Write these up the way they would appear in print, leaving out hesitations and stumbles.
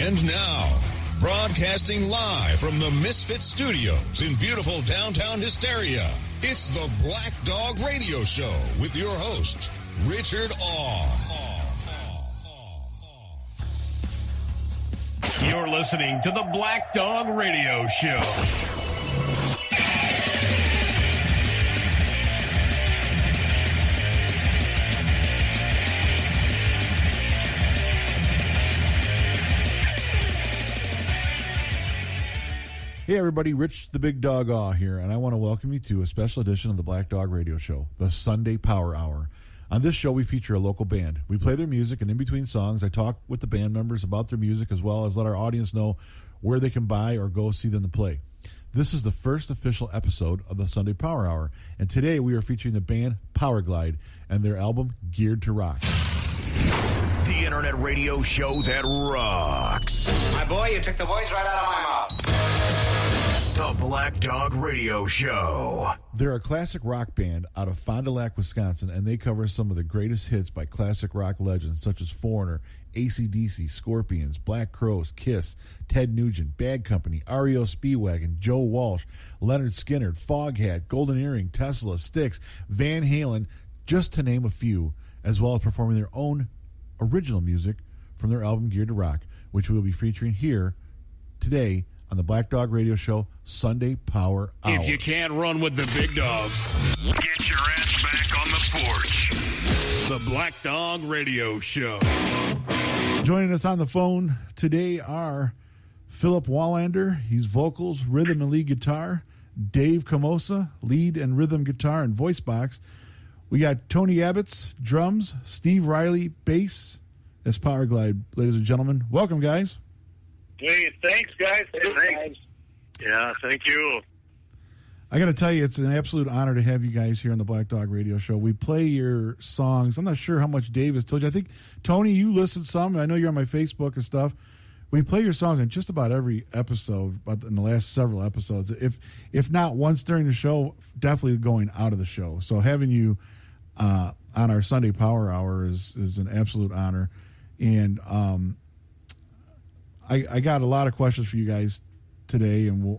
And now, broadcasting live from the Misfit Studios in beautiful downtown Hysteria, it's the Black Dog Radio Show with your host, Richard Awe. You're listening to the Black Dog Radio Show. Hey everybody, Rich the Big Dog Awe here, and I want to welcome you to a special edition of the Black Dog Radio Show, the Sunday Power Hour. On this show, we feature a local band. We play their music, and in between songs, I talk with the band members about their music, as well as let our audience know where they can buy or go see them to play. This is the first official episode of the Sunday Power Hour, and today we are featuring the band Powerglide and their album Geared to Rock. The internet radio show that rocks. My boy, you took the voice right out of my mouth. The Black Dog Radio Show. They're a classic rock band out of Fond du Lac, Wisconsin, and they cover some of the greatest hits by classic rock legends such as Foreigner, AC/DC, Scorpions, Black Crowes, Kiss, Ted Nugent, Bad Company, REO Speedwagon, Joe Walsh, Leonard Skinner, Foghat, Golden Earring, Tesla, Styx, Van Halen, just to name a few, as well as performing their own original music from their album Geared to Rock, which we will be featuring here today on the Black Dog Radio Show Sunday Power Hour. If you can't run with the big dogs, Get your ass back on the porch. the Black Dog Radio Show. Joining us on the phone today are Philip Wallander, he's vocals, rhythm, and lead guitar. Dave Kamosa, lead and rhythm guitar and voice box. We got Tony Abitz, drums. Steve Riley, bass. That's Powerglide, ladies and gentlemen. Welcome, guys. Hey, thanks, guys. Thanks. Yeah, thank you. I got to tell you, it's an absolute honor to have you guys here on the Black Dog Radio Show. We play your songs. I'm not sure how much Dave has told you. I think, Tony, you listened some. I know you're on my Facebook and stuff. We play your songs in just about every episode, but in the last several episodes. If not once during the show, definitely going out of the show. So having you on our Sunday Power Hour is an absolute honor. And I got a lot of questions for you guys today, and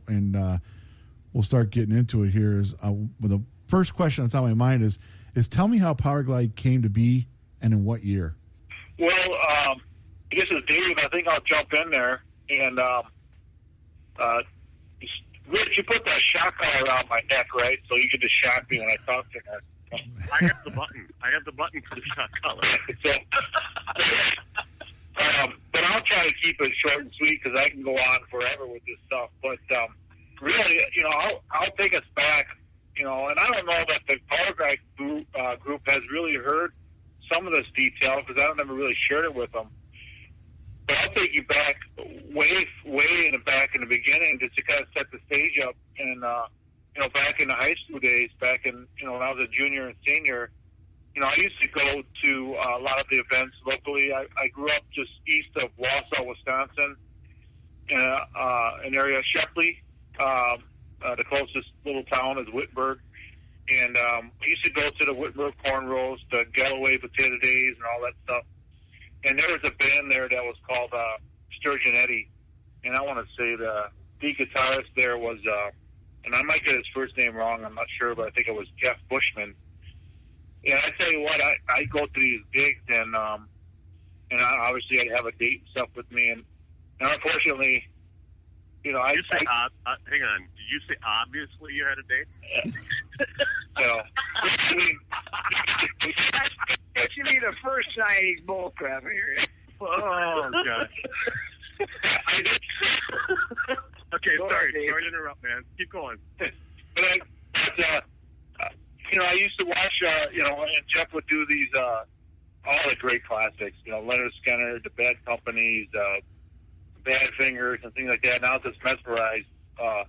we'll start getting into it here. The first question that's on my mind is tell me how Powerglide came to be and in what year? Well, this is Dave. I think I'll jump in there. And Rich, you put that shock collar around my neck, right? So you can just shock me when I talk to her. I have the button. I have the button for the shock collar. But I'll try to keep it short and sweet because I can go on forever with this stuff. But really, I'll take us back, and I don't know that the Powerglide group has really heard some of this detail because I never really shared it with them. But I'll take you back way in the beginning just to kind of set the stage up. And, back in the high school days, back in, when I was a junior and senior, I used to go to a lot of the events locally. I grew up just east of Wausau, Wisconsin, in an area of Shepley. The closest little town is Whitburg. And I used to go to the Whitburg Corn Roast, the Galloway Potato Days, and all that stuff. And there was a band there that was called Sturgeon Eddy. And I want to say the guitarist there was, and I might get his first name wrong, I'm not sure, but I think it was Jeff Bushman. And I tell you what, I go to these gigs, and obviously I'd have a date and stuff with me. And unfortunately, hang on. Did you say obviously you had a date? That should be the first Chinese bullcrap here. Oh, gosh. Okay, sorry to interrupt, man. Keep going. I used to watch, and Jeff would do these, all the great classics, Leonard Skinner, the Bad Companies, Bad Fingers, and things like that. And I was just mesmerized. I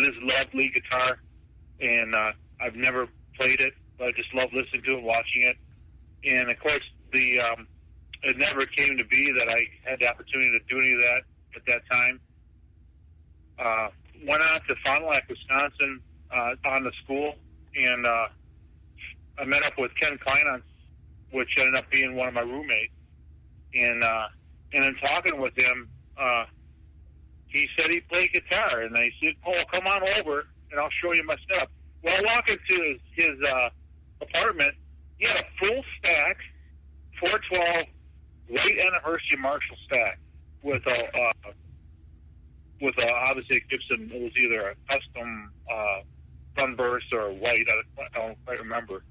just love lead guitar, and I've never played it, but I just love listening to it and watching it. And, of course, it never came to be that I had the opportunity to do any of that at that time. Went on to Fond du Lac, Wisconsin, on the school, and I met up with Ken Klein, which ended up being one of my roommates. And in talking with him, he said he played guitar, and I said, "Oh, come on over, and I'll show you my stuff." Well, I walk into his apartment. He had a full stack, 412 late anniversary Marshall stack with obviously a Gibson. It was either a custom sunburst or white. I don't quite remember.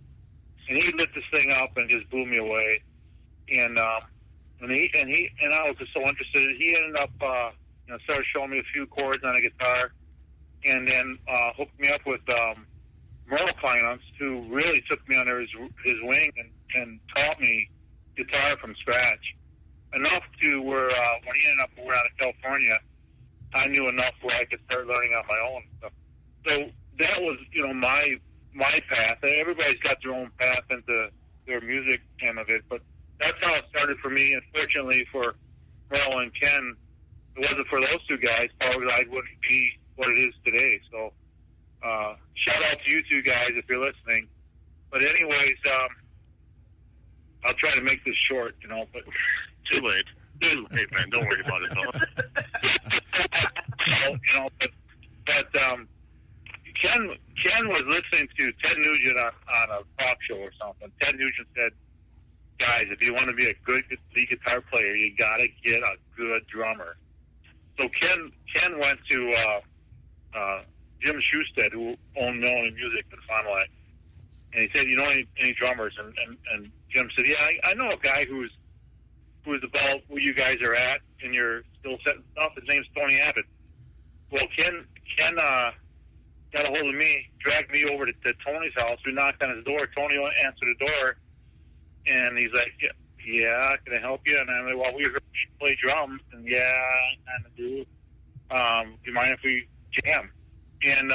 And he lit this thing up and just blew me away. And I was just so interested. He ended up started showing me a few chords on a guitar, and then hooked me up with Merle Kleinunst, who really took me under his wing and taught me guitar from scratch. Enough to where when he ended up moving out of California, I knew enough where I could start learning on my own stuff. So that was, my path. Everybody's got their own path into their music end of it, but that's how it started for me. And fortunately for Merle and Ken, if it wasn't for those two guys, Power Glide wouldn't be what it is today. So shout out to you two guys if you're listening. But anyways, I'll try to make this short, but Too late. Too late, man. Don't worry about it, though. Ken was listening to Ted Nugent on a talk show or something. Ted Nugent said, "Guys, if you want to be a good lead guitar player, you got to get a good drummer." So Ken went to Jim Schusted, who owned Million Music in Fond du Lac, and he said, "You know any drummers?" And Jim said, "Yeah, I know a guy who's about where you guys are at, and you're still setting stuff. His name's Tony Abitz." Well, Ken got a hold of me, dragged me over to Tony's house. We knocked on his door. Tony answered the door, and he's like, "Yeah, can I help you?" And I'm like, "Well, we heard you play drums." And yeah, I kind of do. Do you mind if we jam? And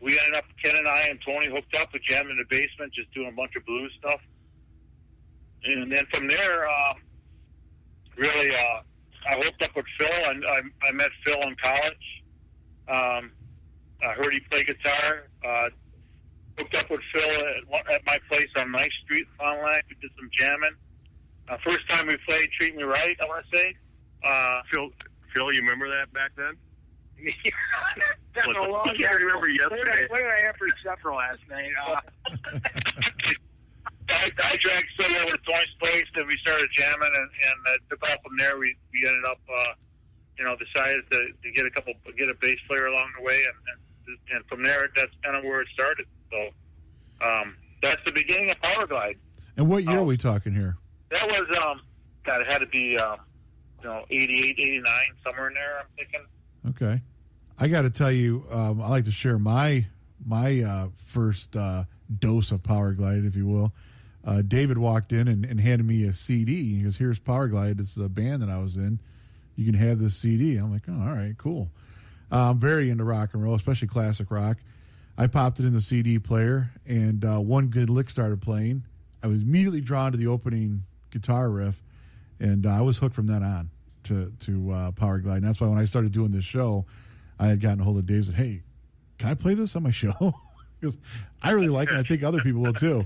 we ended up, Ken and I and Tony hooked up, with jam in the basement, just doing a bunch of blues stuff. And then from there, really, I hooked up with Phil, and I met Phil in college. I heard he play guitar. Hooked up with Phil at my place on Ninth Street in Fond du Lac. We did some jamming. First time we played "Treat Me Right," I want to say. Phil, you remember that back then? That's a long I can't remember yesterday. What did I have for supper last night? I dragged Phil over to Tony's place, and we started jamming, and took off from there. We ended up, decided to get a bass player along the way, and from there, that's kind of where it started. So that's the beginning of Power Glide. And what year are we talking here? That was, it had to be, 88, 89, somewhere in there, I'm thinking. Okay. I got to tell you, I like to share my first dose of Power Glide, if you will. David walked in and handed me a CD. He goes, "Here's Power Glide. This is a band that I was in. You can have this CD." I'm like, "Oh, all right, cool." I'm very into rock and roll, especially classic rock. I popped it in the CD player, and One Good Lick started playing. I was immediately drawn to the opening guitar riff, and I was hooked from then on to Power Glide. And that's why when I started doing this show, I had gotten a hold of Dave and said, "Hey, can I play this on my show?" Because I really like it, and I think other people will too.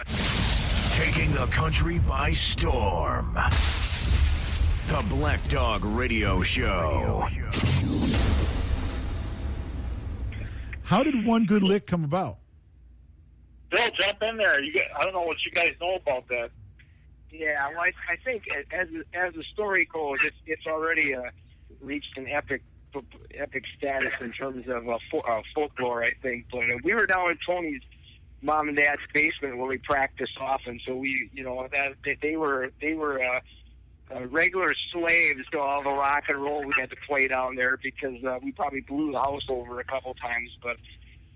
Taking the country by storm. The Black Dog Radio Show. How did One Good Lick come about? Bill, jump in there. I don't know what you guys know about that. Yeah, well, I think as the story goes, it's already reached an epic status in terms of folklore, I think. But we were down in Tony's mom and dad's basement where we practiced often, so we, they were regular slaves to all the rock and roll we had to play down there, because we probably blew the house over a couple times. But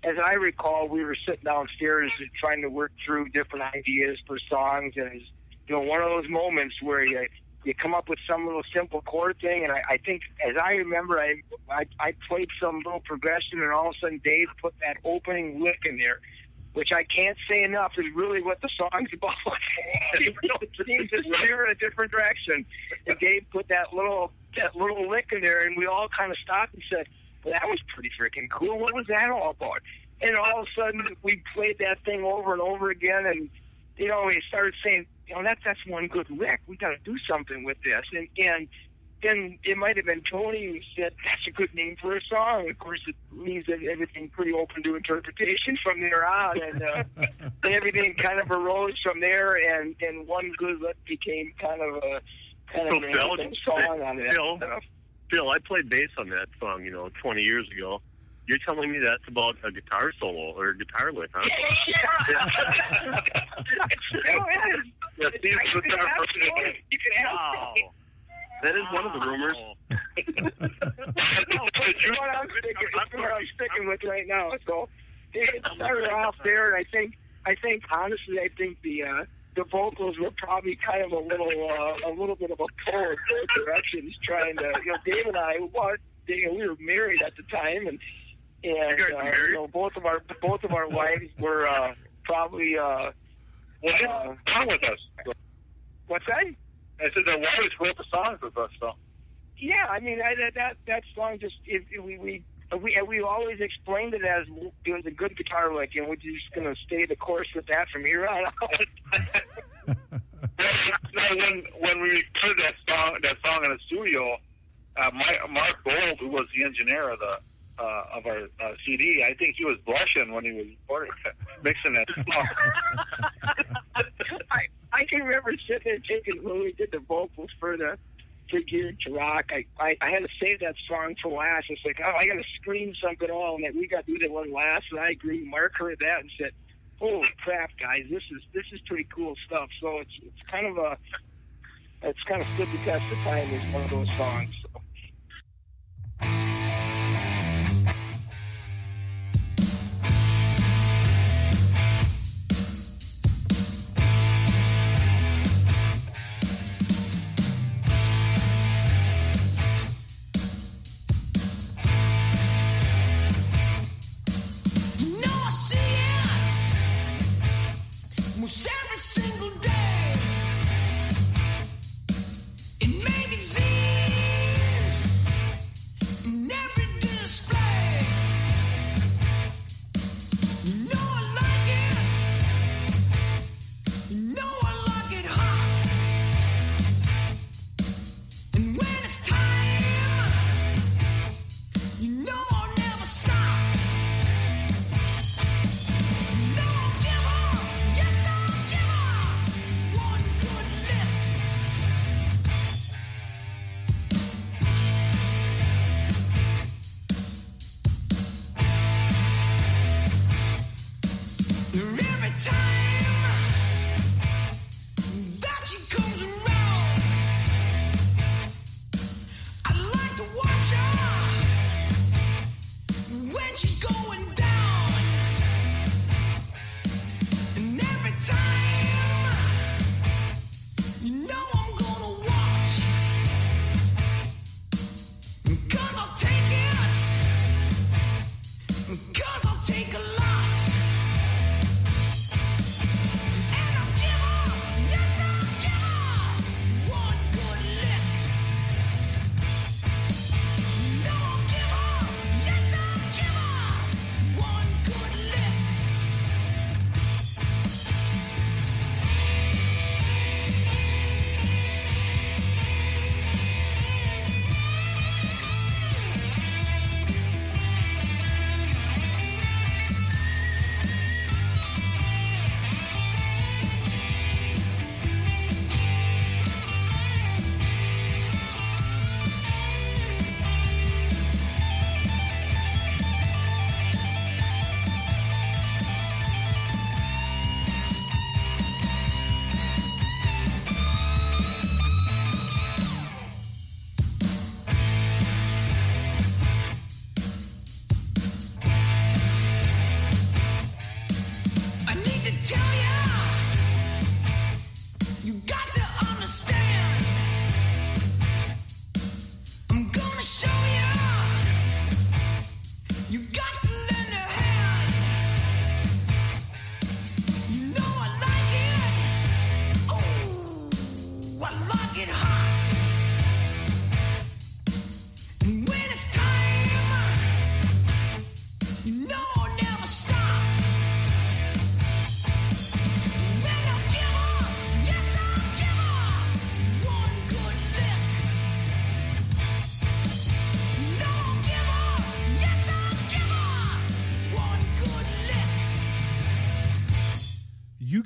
as I recall, we were sitting downstairs trying to work through different ideas for songs, and it's, one of those moments where you come up with some little simple chord thing, and I think, as I remember, I played some little progression, and all of a sudden Dave put that opening lick in there, which I can't say enough is really what the song's about. Even though it seems to steer in a different direction, and Dave put that little lick in there, and we all kind of stopped and said, "Well, that was pretty freaking cool. What was that all about?" And all of a sudden, we played that thing over and over again, and we started saying, "That's one good lick. We got to do something with this." And then it might have been Tony who said that's a good name for a song. Of course, it leaves everything pretty open to interpretation from there on, and everything kind of arose from there. And One Good Look became kind of a song on it. Phil, I played bass on that song, 20 years ago. You're telling me that's about a guitar solo or a guitar lick, huh? It still is. You can ask me. That is one of the rumors. It's what I'm sticking with right now. So it started off there, and I think honestly, the vocals were probably kind of a little bit of a pull in both directions, trying to, Dave and I, we were married at the time, and both of our wives were probably what's wrong with us? What's that? I said the wives wrote the songs with us, though. Yeah, I mean that song just we always explained it as it was a good guitar lick, and we're just gonna stay the course with that from here on out. when we recorded that song in the studio, Mark Gold, who was the engineer of our CD, I think he was blushing when he was mixing that song. I can remember sitting there thinking when we did the vocals for Geared to Rock, I had to save that song for last. It's like, I got to scream something all, and we got to do that one last. And I agree. Mark heard that and said, "Holy crap, guys, this is pretty cool stuff." So it's kind of stood the test of time as one of those songs. So. Every single day in magazines.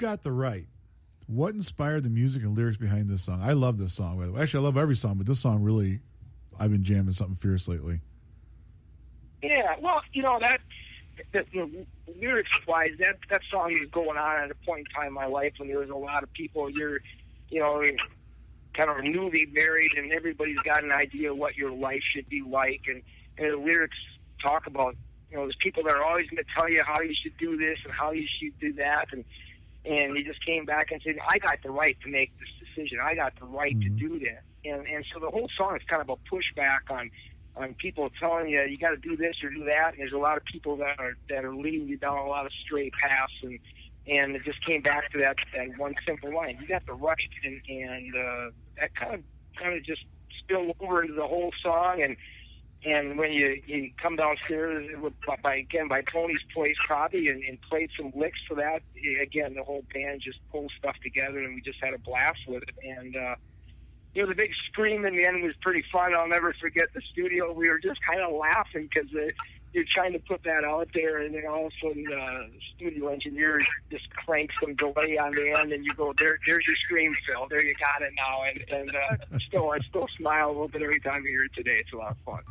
Got the Right. What inspired the music and lyrics behind this song? I love this song, by the way. Actually, I love every song, but this song really, I've been jamming something fierce lately. Yeah, well, that lyrics-wise, that song is going on at a point in time in my life when there was a lot of people kind of newly married, and everybody's got an idea of what your life should be like, and the lyrics talk about, there's people that are always going to tell you how you should do this and how you should do that, and he just came back and said, I got the right to make this decision. I got the right to do that. And so the whole song is kind of a pushback on people telling you got to do this or do that. And there's a lot of people that are leading you down a lot of stray paths, and it just came back to that one simple line. You got the right, and that kind of just spilled over into the whole song. And when you come downstairs by Tony's place probably and played some licks for that, again, the whole band just pulled stuff together, and we just had a blast with it. And the big scream in the end was pretty fun. I'll never forget the studio. We were just kind of laughing because you're trying to put that out there, and then all of a sudden the studio engineer just cranks some delay on the end, and you go, there's your scream, Phil. There, you got it now. And I still smile a little bit every time I hear it today. It's a lot of fun.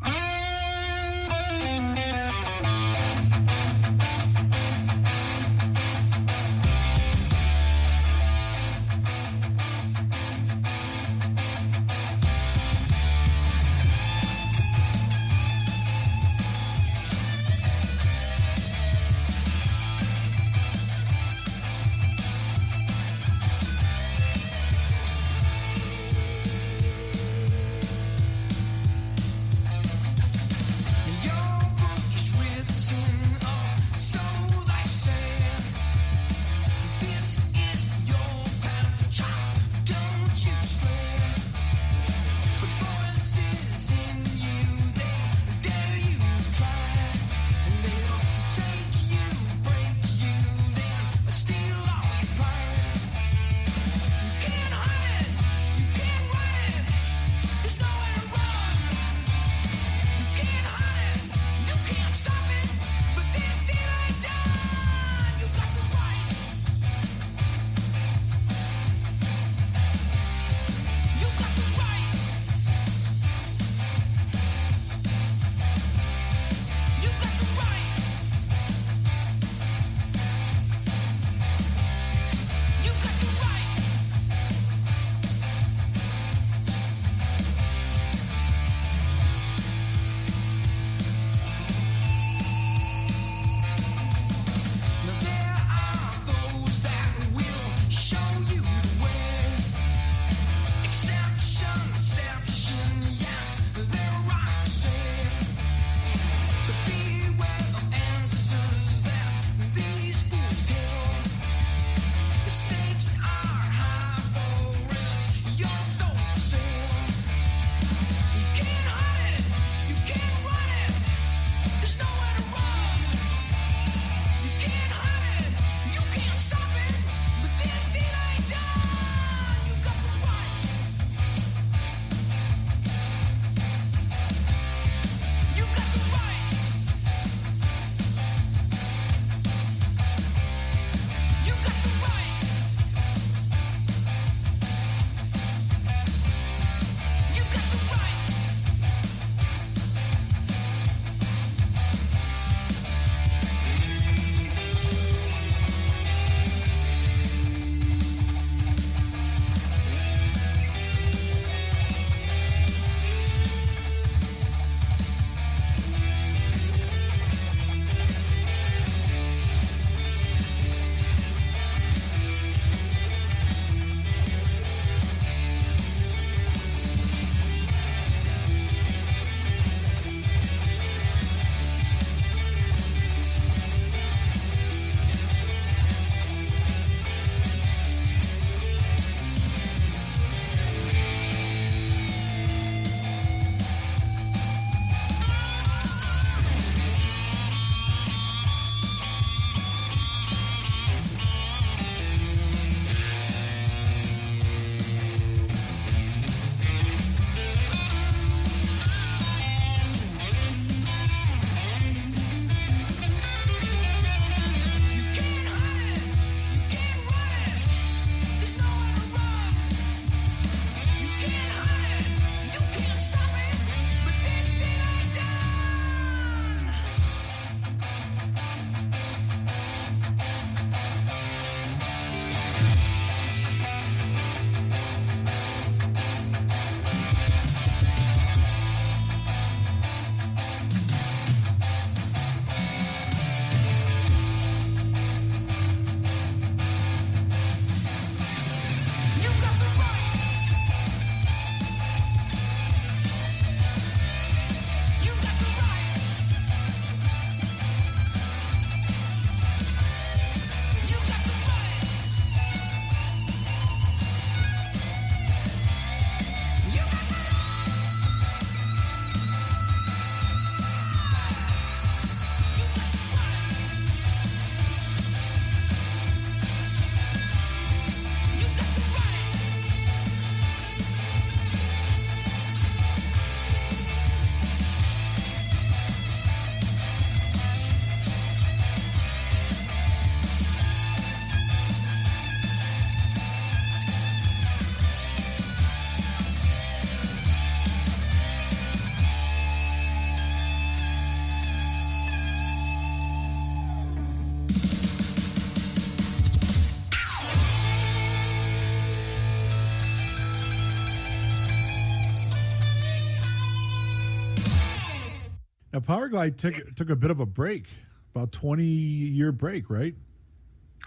Now, Power Glide took a bit of a break, about 20-year break, right?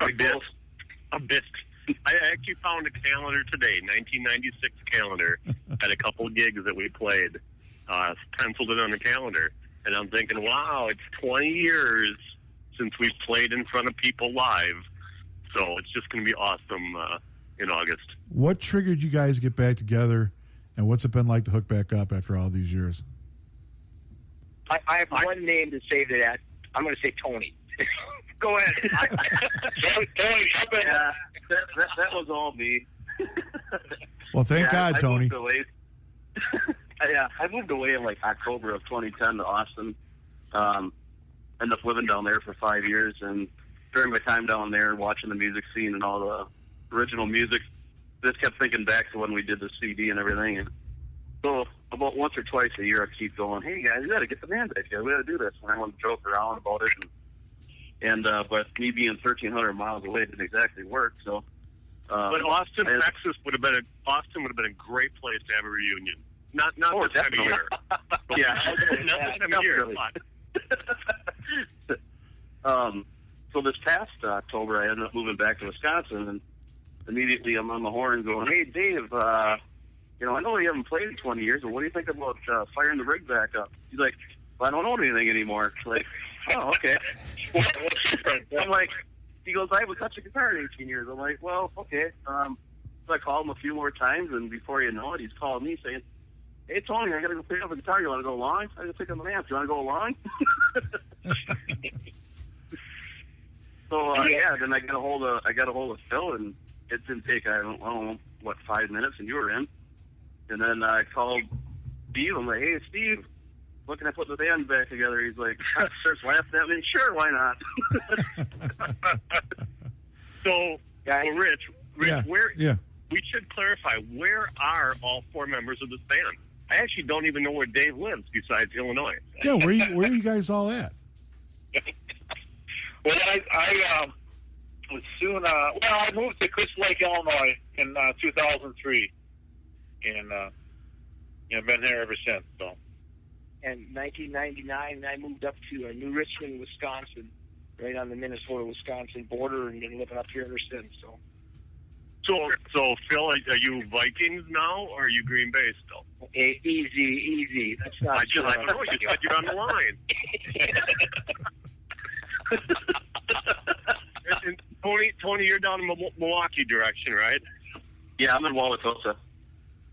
A bit. I actually found a calendar today, 1996 calendar, at a couple of gigs that we played. Penciled it on the calendar. And I'm thinking, wow, it's 20 years since we've played in front of people live. So it's just going to be awesome in August. What triggered you guys to get back together, and what's it been like to hook back up after all these years? I have one name to say to that. I'm going to say Tony. Go ahead. Tony, yeah, that was all me. Well, thank God, Tony. I moved away in like October of 2010 to Austin. Ended up living down there for 5 years, and during my time down there, watching the music scene and all the original music, just kept thinking back to when we did the CD and everything. And so about once or twice a year, I keep going, "Hey guys, we got to get the band back together. We got to do this." And I want to joke around about it, but me being 1,300 miles away didn't exactly work. So, but Austin, Texas would have been a great place to have a reunion. Not this time of year. Yeah, not this time of year. So this past October, I ended up moving back to Wisconsin, and immediately I'm on the horn going, "Hey, Dave, I know you haven't played in 20 years, but what do you think about firing the rig back up?" He's like, "Well, I don't know anything anymore." Like, "Oh, okay." I'm like, he goes, "I haven't touched a guitar in 18 years." I'm like, "Well, okay." So I called him a few more times, and before you know it, he's called me saying, "Hey, Tony, I got to go pick up a guitar. You want to go along? I got to pick up an amp. You want to go along?" So then I got a hold of Phil, and it didn't take I don't know 5 minutes, and you were in. And then I called Steve. I'm like, "Hey, Steve, looking at putting the band back together." He's like, starts laughing at me. "Sure, why not?" So, Rich, where? Yeah. We should clarify, where are all four members of this band? I actually don't even know where Dave lives besides Illinois. Yeah, where are you guys all at? Well, I was soon. I moved to Crystal Lake, Illinois, in 2003, and been here ever since. So, in 1999, I moved up to New Richmond, Wisconsin, right on the Minnesota-Wisconsin border, and been living up here ever since. So Phil, are you Vikings now, or are you Green Bay still? Easy. That's not. I know you said you're on the line. And Tony, you're down in Milwaukee direction, right? Yeah, I'm in Wauwatosa.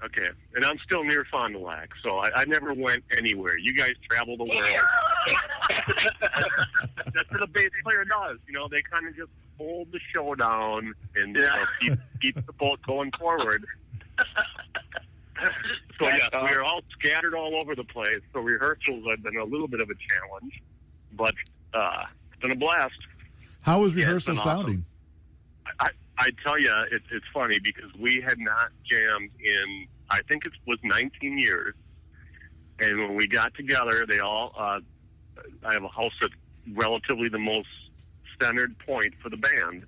Okay, and I'm still near Fond du Lac, so I never went anywhere. You guys travel the world. That's what a bass player does. They kind of just hold the show down and keep the boat going forward. So we're all scattered all over the place. So rehearsals have been a little bit of a challenge, but it's been a blast. How was rehearsal sounding? Awesome. I tell you, it's funny because we had not jammed in, I think it was 19 years. And when we got together, they all, I have a house that's relatively the most centered point for the band.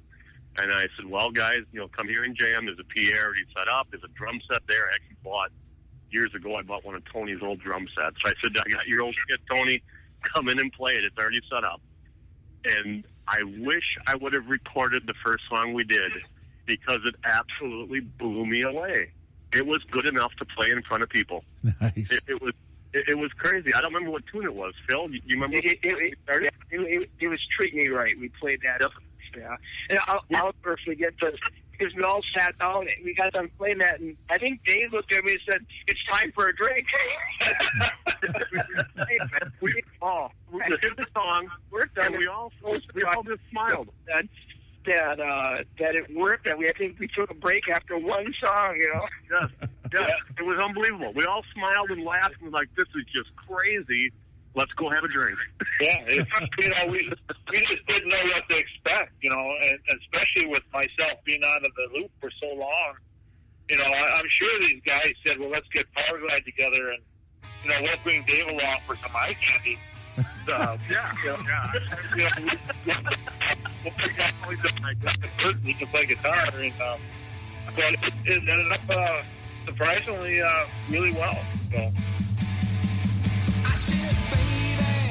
And I said, "Well, guys, come here and jam. There's a PA already set up. There's a drum set there." I actually years ago, I bought one of Tony's old drum sets. So I said, "I got your old shit, Tony. Come in and play it. It's already set up." And I wish I would have recorded the first song we did because it absolutely blew me away. It was good enough to play in front of people. Nice. It was crazy. I don't remember what tune it was. Phil, you remember? It was Treat Me Right. We played that. Yep. Yeah. And I'll never forget this because we all sat down and we got done playing that, and I think Dave looked at me and said, "It's time for a drink." We did the song, and we all just smiled. That it worked. I think we took a break after one song. Yes, it was unbelievable. We all smiled and laughed and like, "This is just crazy. Let's go have a drink." Yeah, we just didn't know what to expect, and especially with myself being out of the loop for so long. I'm sure these guys said, "Well, let's get Power Glide together, and we'll bring Dave along for some eye candy." Yeah. We can play guitar, but it ended up surprisingly really well. So. I said, baby,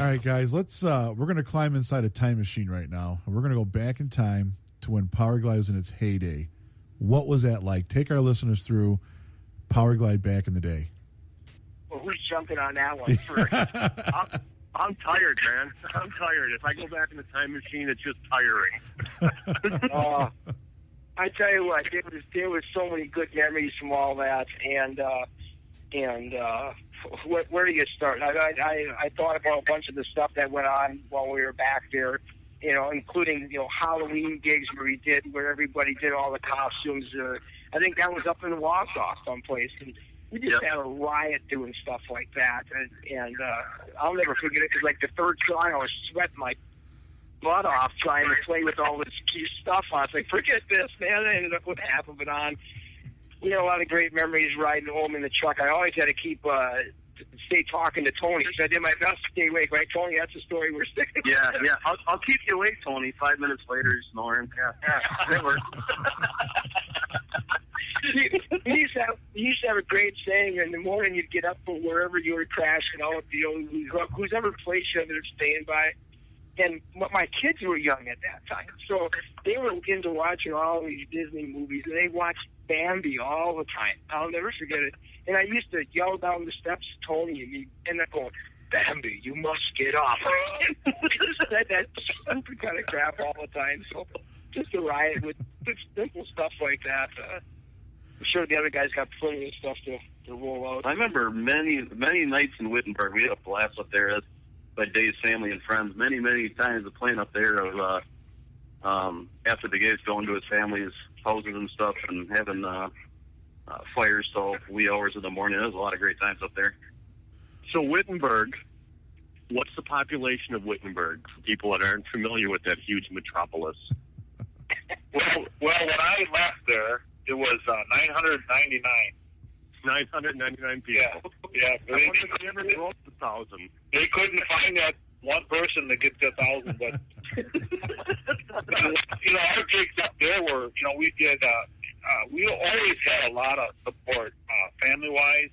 All right, guys, let's we're going to climb inside a time machine right now, and we're going to go back in time to when Powerglide was in its heyday. What was that like? Take our listeners through Powerglide back in the day. Well, who's jumping on that one first? I'm tired, man. I'm tired. If I go back in the time machine, it's just tiring. I tell you what, there was so many good memories from all that, and where do you start? I thought about a bunch of the stuff that went on while we were back there, including Halloween gigs where everybody did all the costumes. I think that was up in Wausau someplace, and we just had a riot doing stuff like that, and I'll never forget it because like the third song I was sweating my butt off trying to play with all this key stuff. I was like, forget this, man. I ended up with half of it on. We had a lot of great memories riding home in the truck. I always had to stay talking to Tony. So I did my best to stay awake, right, Tony? That's the story we're sticking with. Yeah. I'll keep you awake, Tony. 5 minutes later, you're snoring. Yeah, that works. We used to have a great saying. In the morning, you'd get up from wherever you were crashing out, who's ever place you ended up staying by. And my kids were young at that time, so they were into watching all these Disney movies, and they watched Bambi all the time. I'll never forget it. And I used to yell down the steps to Tony, and he'd end up going, "Bambi, you must get off." Just said that stupid kind of crap all the time. So just a riot with simple stuff like that. I'm sure the other guys got plenty of stuff to roll out. I remember many nights in Wittenberg. We had a blast up there. Dave's family and friends many times of playing up there. Of after the games, going to his family's houses and stuff, and having fires till wee hours in the morning. There's a lot of great times up there. So Wittenberg, what's the population of Wittenberg for people that aren't familiar with that huge metropolis? Well, when I left there, it was 999. 999 people. Yeah. I wonder if they ever broke the 1,000. They couldn't find that one person to get to 1,000, but our gigs up there were, we did. We always had a lot of support, family wise,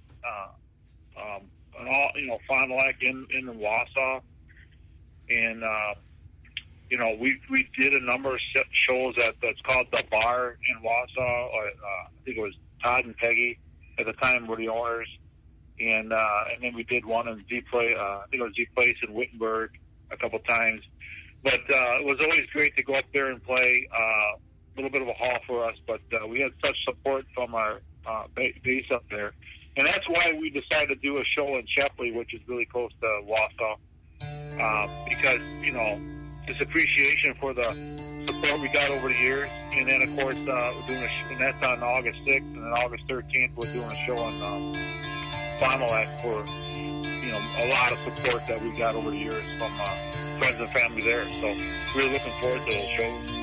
and all, Fond du Lac in Wausau, and we did a number of shows that's called The Bar in Wausau. I think it was Todd and Peggy at the time were the owners, and then we did one in Z Place. I think it was Z Place in Wittenberg a couple times. But it was always great to go up there and play. A little bit of a haul for us, but we had such support from our base up there, and that's why we decided to do a show in Shepley, which is really close to Wausau, because this appreciation for the support we got over the years, and then of course we're doing and that's on August 6th, and then August 13th we're doing a show in Fond du Lac for a lot of support that we got over the years from friends and family there. So we're looking forward to those shows.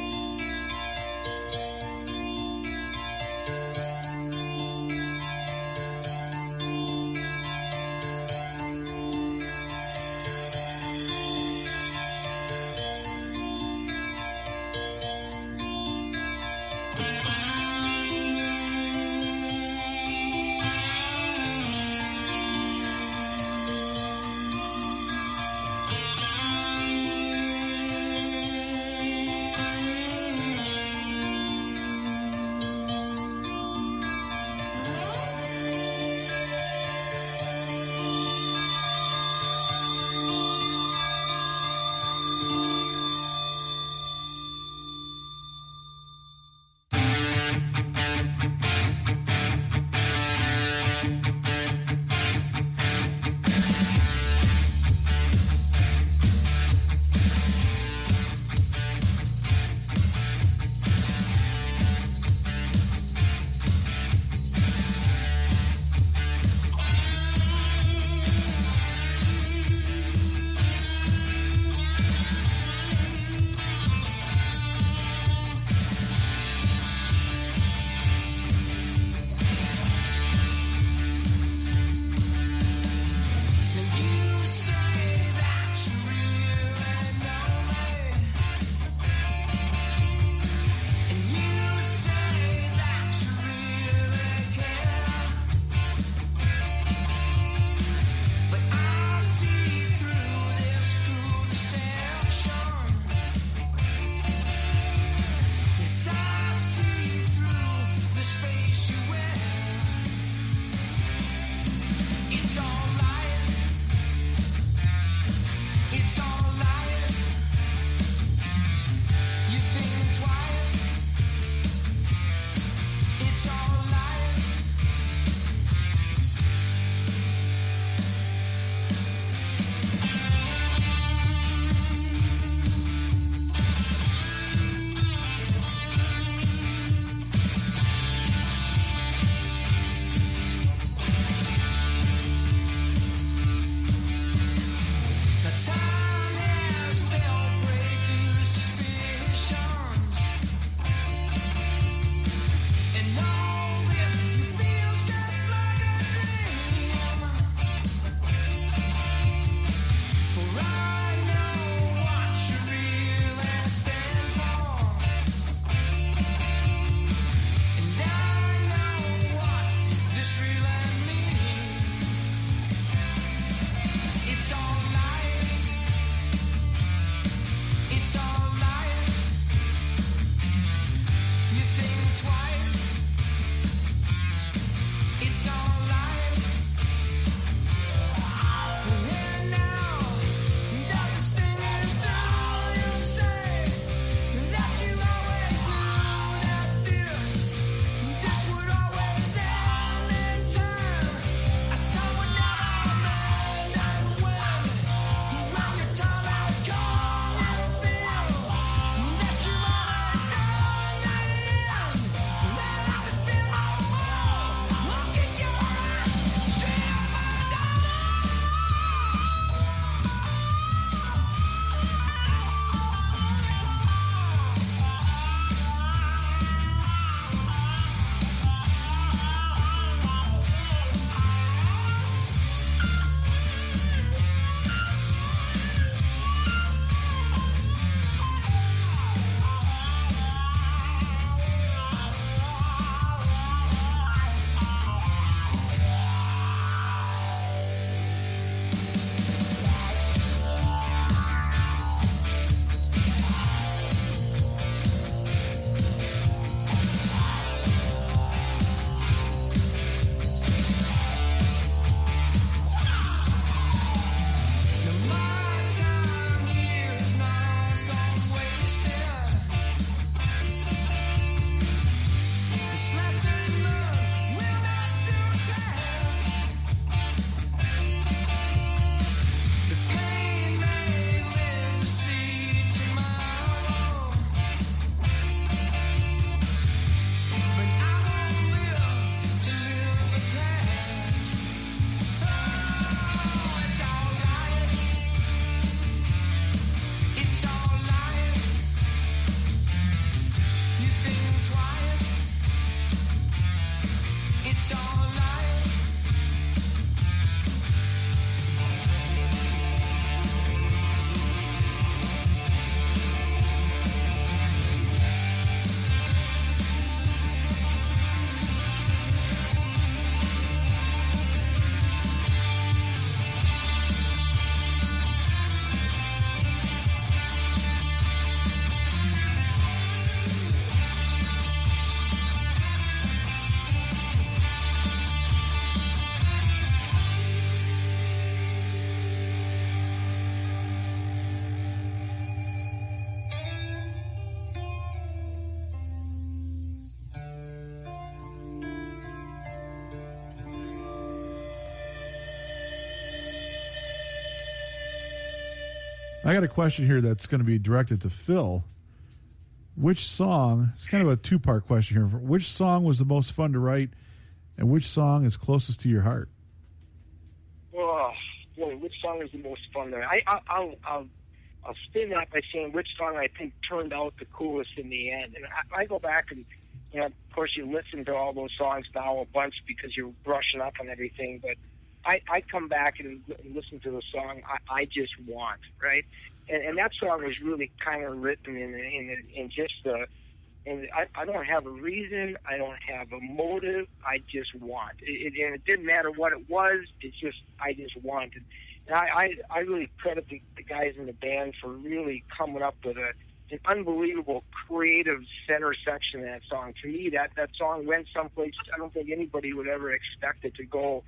I got a question here that's going to be directed to Phil. Which song, it's kind of a two-part question here. Which song was the most fun to write, and which song is closest to your heart? Oh, boy, which song is the most fun to write? I'll spin that by saying which song I think turned out the coolest in the end. And I go back and, of course, you listen to all those songs now a bunch because you're brushing up on everything, but I come back and listen to the song I Just Want, right? And that song was really kind of written in just and I don't have a reason, I don't have a motive, I just want. And it didn't matter what it was, it's just, I just wanted. And I really credit the guys in the band for really coming up with an unbelievable creative center section of that song. To me, that song went someplace I don't think anybody would ever expect it to go.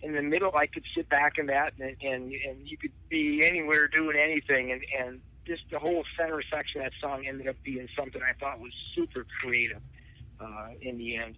In the middle, I could sit back in that, and you could be anywhere doing anything, and just the whole center section of that song ended up being something I thought was super creative in the end.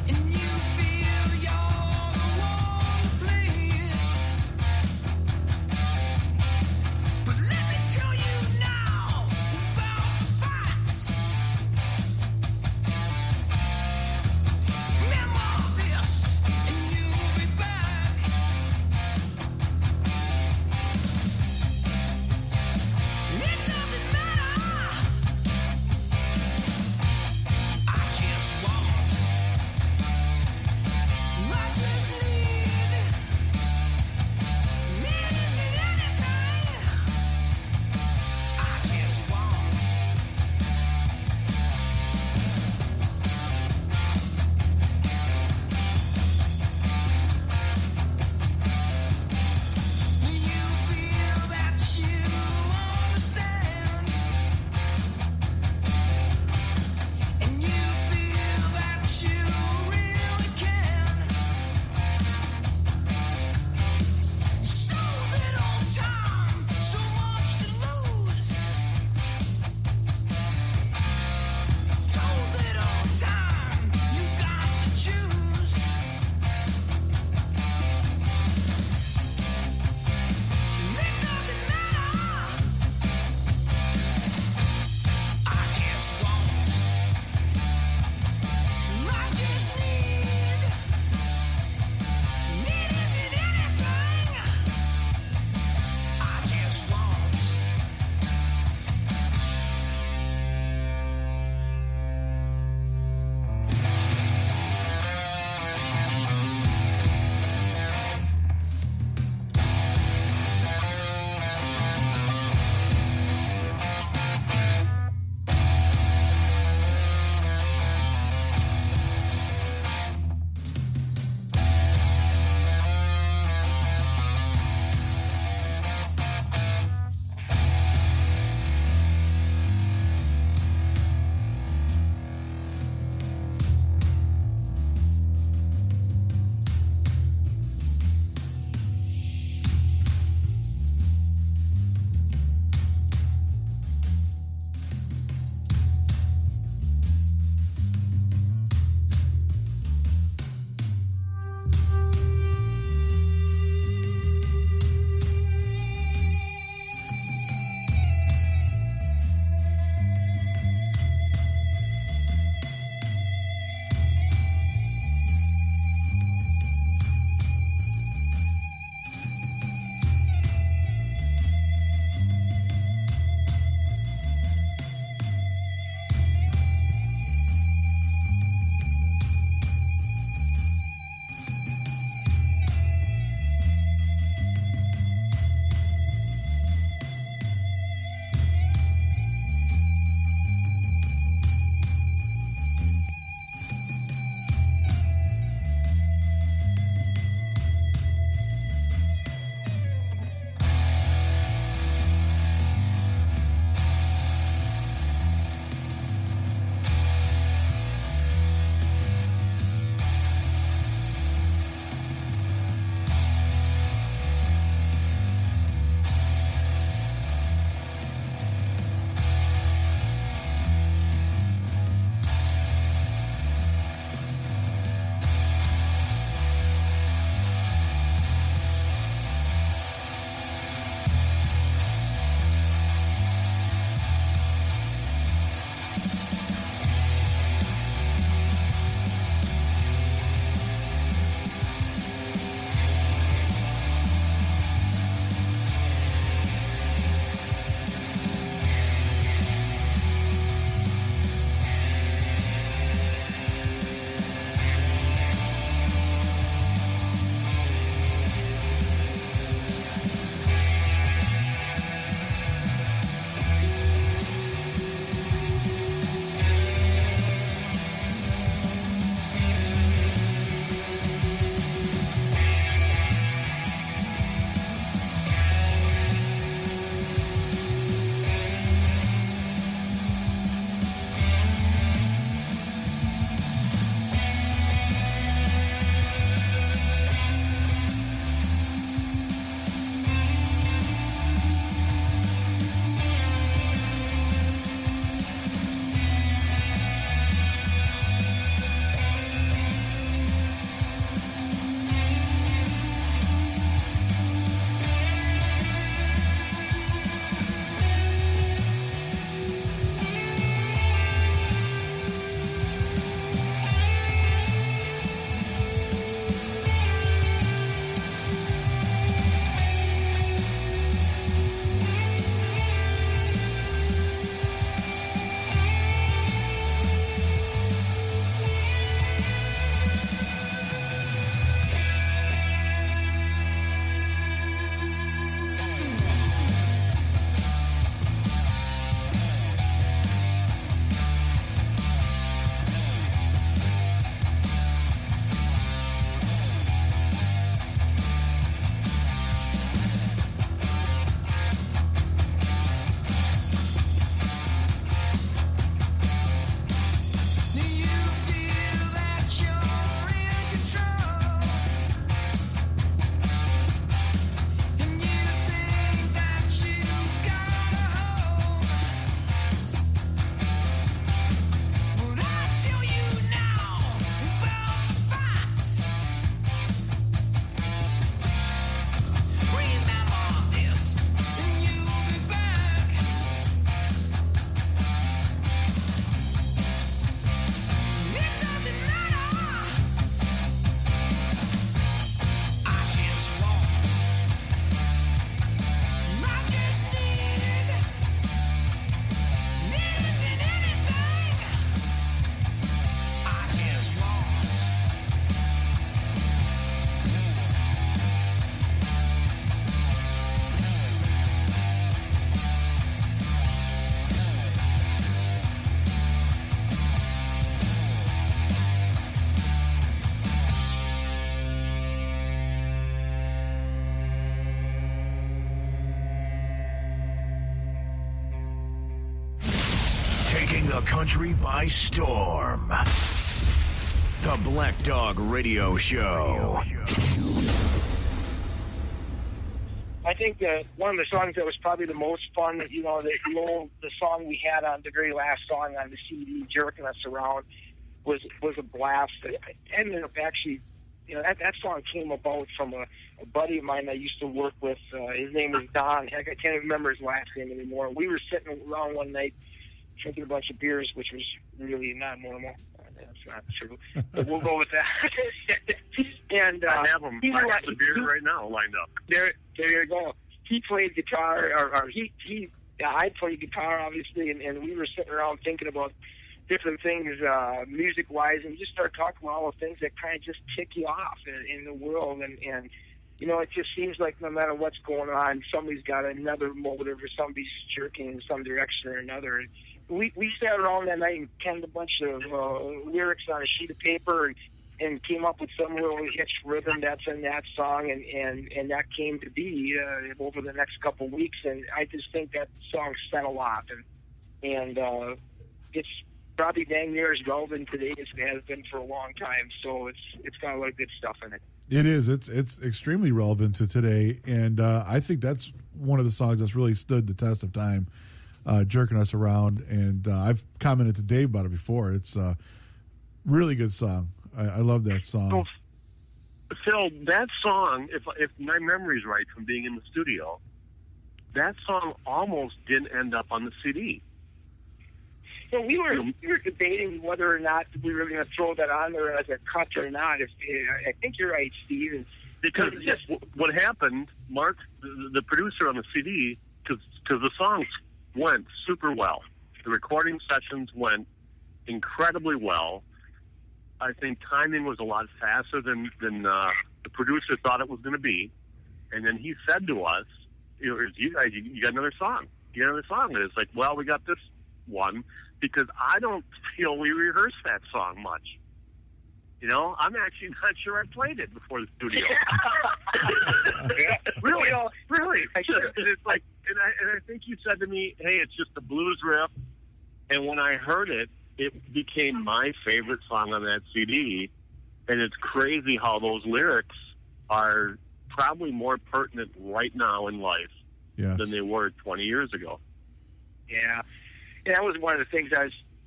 And you feel you're the one the country by storm. The Black Dog Radio Show. I think that one of the songs that was probably the most fun, the song we had on the very last song on the CD, Jerking Us Around, was a blast. It ended up actually, that song came about from a buddy of mine I used to work with. His name was Don. Heck, I can't remember his last name anymore. We were sitting around one night drinking a bunch of beers, which was really not normal. That's not true, but we'll go with that. And I have them. I have the beers right now lined up. There you go. He played guitar, or I played guitar, obviously, and we were sitting around thinking about different things, music-wise, and just start talking about all the things that kind of just tick you off in the world, and it just seems like no matter what's going on, somebody's got another motive, or somebody's jerking in some direction or another. And we sat around that night and penned a bunch of lyrics on a sheet of paper and came up with some little hitch rhythm that's in that song, and that came to be over the next couple of weeks. And I just think that song said a lot, and it's probably dang near as relevant today as it has been for a long time. So it's got a lot of good stuff in it. It is. It's extremely relevant to today, and I think that's one of the songs that's really stood the test of time. Jerking Us Around, and I've commented to Dave about it before. It's a really good song. I love that song. Well, Phil, that song, if my memory's right from being in the studio, that song almost didn't end up on the CD. So we were debating whether or not we were going to throw that on there as a cut or not. I think you're right, Steve. Because what happened, Mark, the producer on the CD, because the songs went super well. The recording sessions went incredibly well. I think timing was a lot faster than the producer thought it was going to be. And then he said to us, you guys, you got another song. You got another song. And it's like, well, we got this one because I don't feel we rehearsed that song much. I'm actually not sure I played it before the studio. Yeah. Really? It's like, and I think you said to me, hey, it's just a blues riff. And when I heard it, it became my favorite song on that CD. And it's crazy how those lyrics are probably more pertinent right now in life than they were 20 years ago. Yeah. And that was one of the things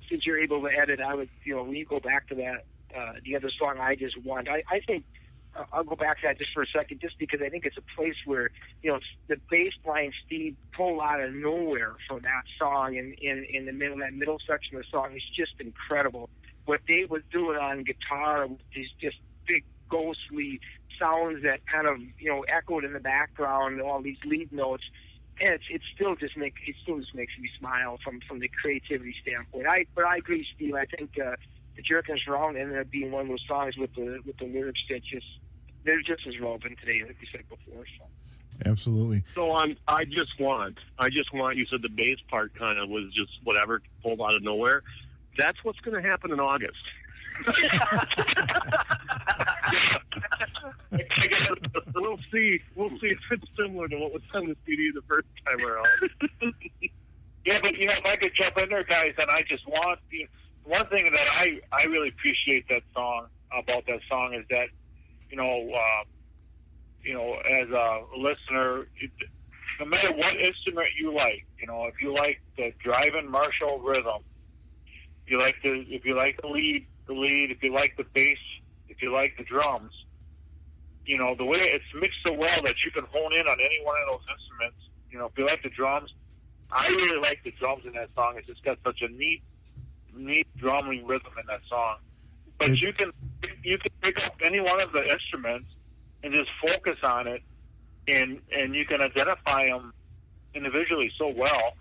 since you're able to edit, I would, when you go back to that, the other song I just want, I think I'll go back to that just for a second, just because I think it's a place where, the bass line Steve pulled out of nowhere for that song, and in the middle, that middle section of the song is just incredible. What Dave was doing on guitar with these just big ghostly sounds that kind of, echoed in the background, all these lead notes. And it still just makes me smile from the creativity standpoint. But I agree, Steve. I think the Jerking Us Around ended up being one of those songs with the lyrics that they're just as relevant today, like we said before. So. Absolutely. So I just want. You said the bass part kind of was just whatever pulled out of nowhere. That's what's going to happen in August. We'll see. We'll see if it's similar to what was on the CD the first time around. Yeah, but if I could jump in there, guys, and I just want one thing that I really appreciate about that song is that as a listener, no matter what instrument you like, if you like the driving Marshall rhythm, if you like the lead, if you like the bass, if you like the drums, the way it's mixed so well that you can hone in on any one of those instruments. If you like the drums, I really like the drums in that song. It's just got such a neat drumming rhythm in that song. But you can pick up any one of the instruments and just focus on it, and you can identify them individually so well,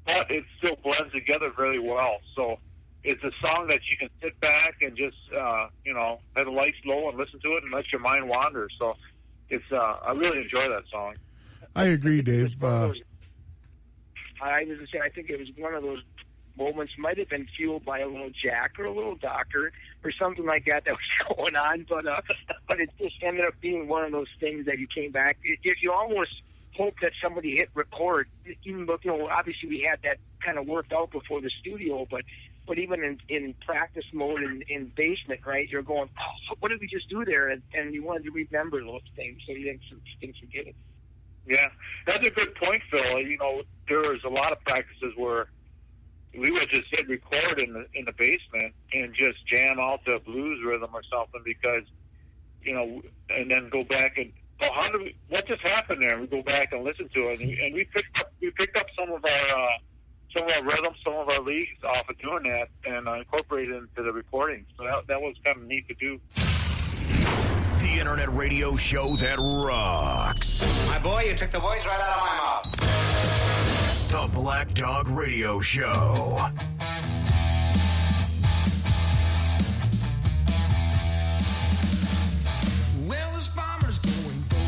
but it still blends together very well. So it's a song that you can sit back and just have the lights low and listen to it and let your mind wander. So it's I really enjoy that song. I agree, Dave. I was going to say, I think it was one of those moments, might have been fueled by a little Jack or a little Doctor or something like that was going on, but it just ended up being one of those things that you came back. You almost hope that somebody hit record, even though, obviously we had that kind of worked out before the studio, but but even in practice mode in basement, right? You're going, oh, what did we just do there? And you wanted to remember those things so you didn't forget it. Yeah, that's a good point, Phil. You know, there was a lot of practices where we would just hit record in the basement and just jam out the blues rhythm or something because, you know, and then go back and, what just happened there? And we go back and listen to it, and we picked up some of our rhythms, some of our leads off of doing that, and incorporated it into the recording. So that was kind of neat to do. The internet radio show that rocks. My boy, you took the voice right out of my mouth. The Black Dog Radio Show. Well, there's farmers going broke,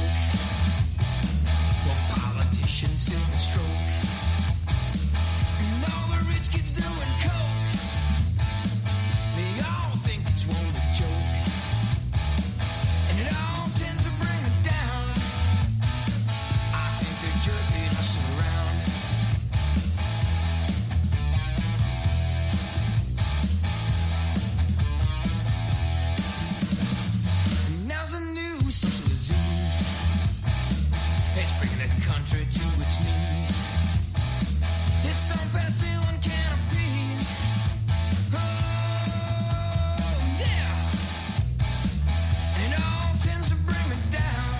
well, politicians silver stroke, and all the rich kids doing coke. They all think it's one a joke, and it all tends to bring me down. I think they're jerking us around. Now's a new social disease. It's bringing the country to its knees. It's some penicillin canopies. Oh, yeah. And it all tends to bring me down.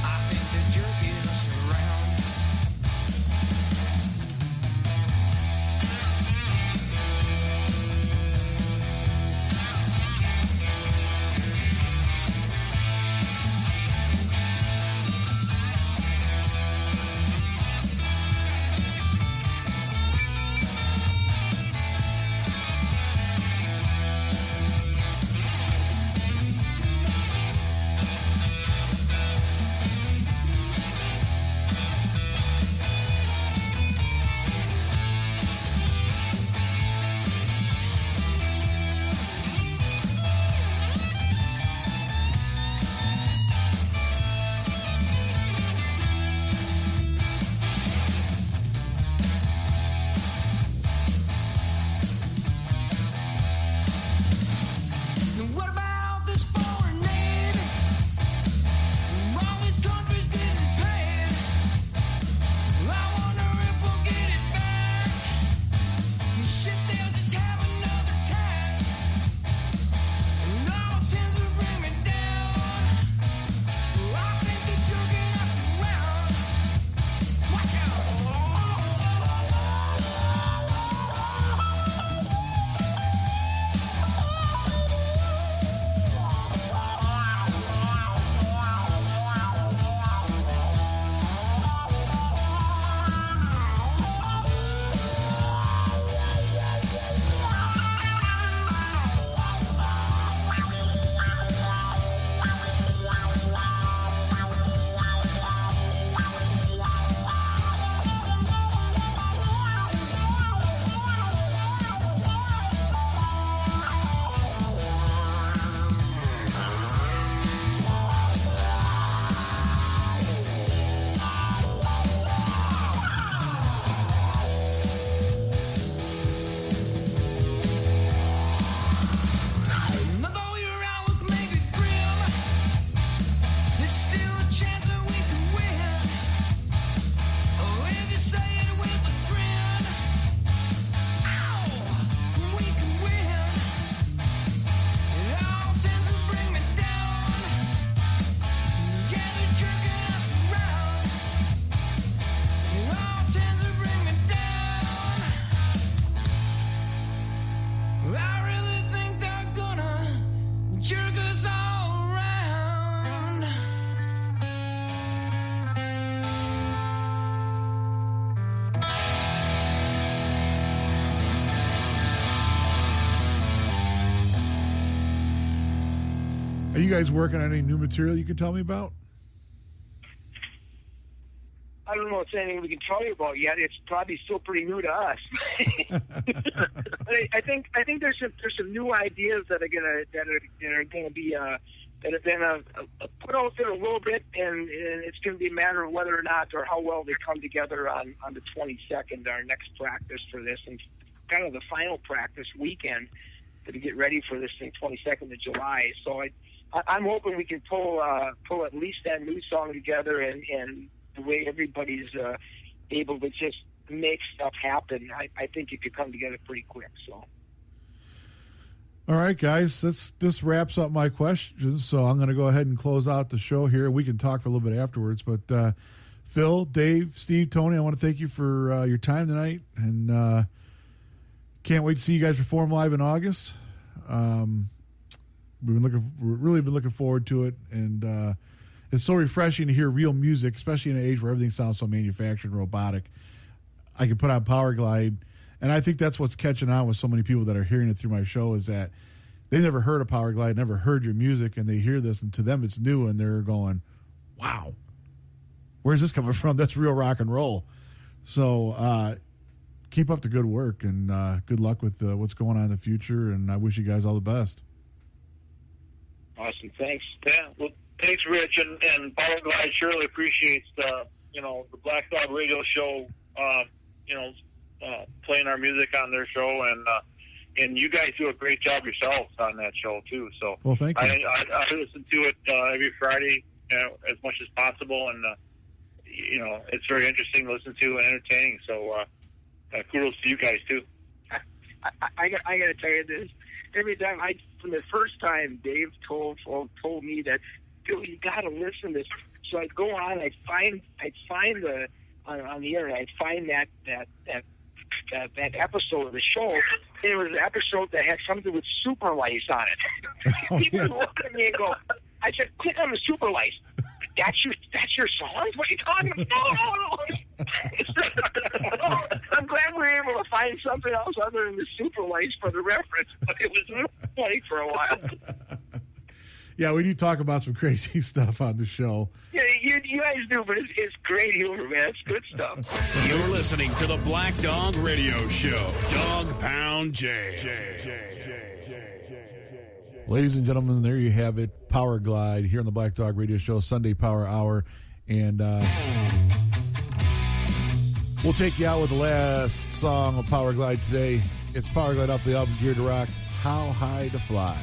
I think they're jerking us around. What about this foreign aid? All these countries getting paid. I wonder if we'll get it back. Shit, they'll just have another tax. And all tends to bring me down. I think they're jerking us around. Watch out! Although your outlook may be grim, there's still a chance that we can win. Oh, if you say it with a grin, ow, we can win. It all tends to bring me down. Yeah, they're jerking us around. It all tends to bring me down. I really think they're gonna jerk us all around. Are you guys working on any new material you can tell me about? I don't know if it's anything we can tell you about yet. It's probably still pretty new to us. But I think there's some new ideas that are gonna be that have been put out there a little bit, and it's going to be a matter of whether or not or how well they come together on the 22nd, our next practice for this. And kind of the final practice weekend to get ready for this thing, 22nd of July. So I'm hoping we can pull at least that new song together, and the way everybody's able to just make stuff happen. I think it could come together pretty quick. So. All right, guys, this wraps up my questions, so I'm going to go ahead and close out the show here. We can talk for a little bit afterwards, but Phil, Dave, Steve, Tony, I want to thank you for your time tonight, and can't wait to see you guys perform live in August. We've really been looking forward to it, and it's so refreshing to hear real music, especially in an age where everything sounds so manufactured and robotic. I can put on Power Glide. And I think that's what's catching on with so many people that are hearing it through my show, is that they never heard of Power Glide, never heard your music, and they hear this, and to them it's new, and they're going, wow, where's this coming from? That's real rock and roll. So keep up the good work, and good luck with what's going on in the future, and I wish you guys all the best. Awesome. Thanks. Yeah, well, thanks, Rich, and Power Glide surely appreciates the Black Dog Radio Show, playing our music on their show, and you guys do a great job yourselves on that show too. So, well, thank you. I listen to it every Friday, as much as possible, and it's very interesting to listen to and entertaining. So, kudos to you guys too. I got to tell you this. Every time from the first time Dave told me that, Phil, you got to listen to this. So I'd go on, I'd find the on the internet, I'd find that episode of the show. And it was an episode that had something with super lice on it. People would look at me and go, I said, click on the super lice. That's your song? What are you talking about? No. I'm glad we were able to find something else other than the super lice for the reference, but it was really funny for a while. Yeah, we do talk about some crazy stuff on the show. Yeah, you guys do, but it's great humor, man. It's good stuff. You're listening to the Black Dog Radio Show. Dog Pound J. Ladies and gentlemen, there you have it. Power Glide here on the Black Dog Radio Show, Sunday Power Hour. And we'll take you out with the last song of Power Glide today. It's Power Glide off the album Gear to Rock, How High to Fly.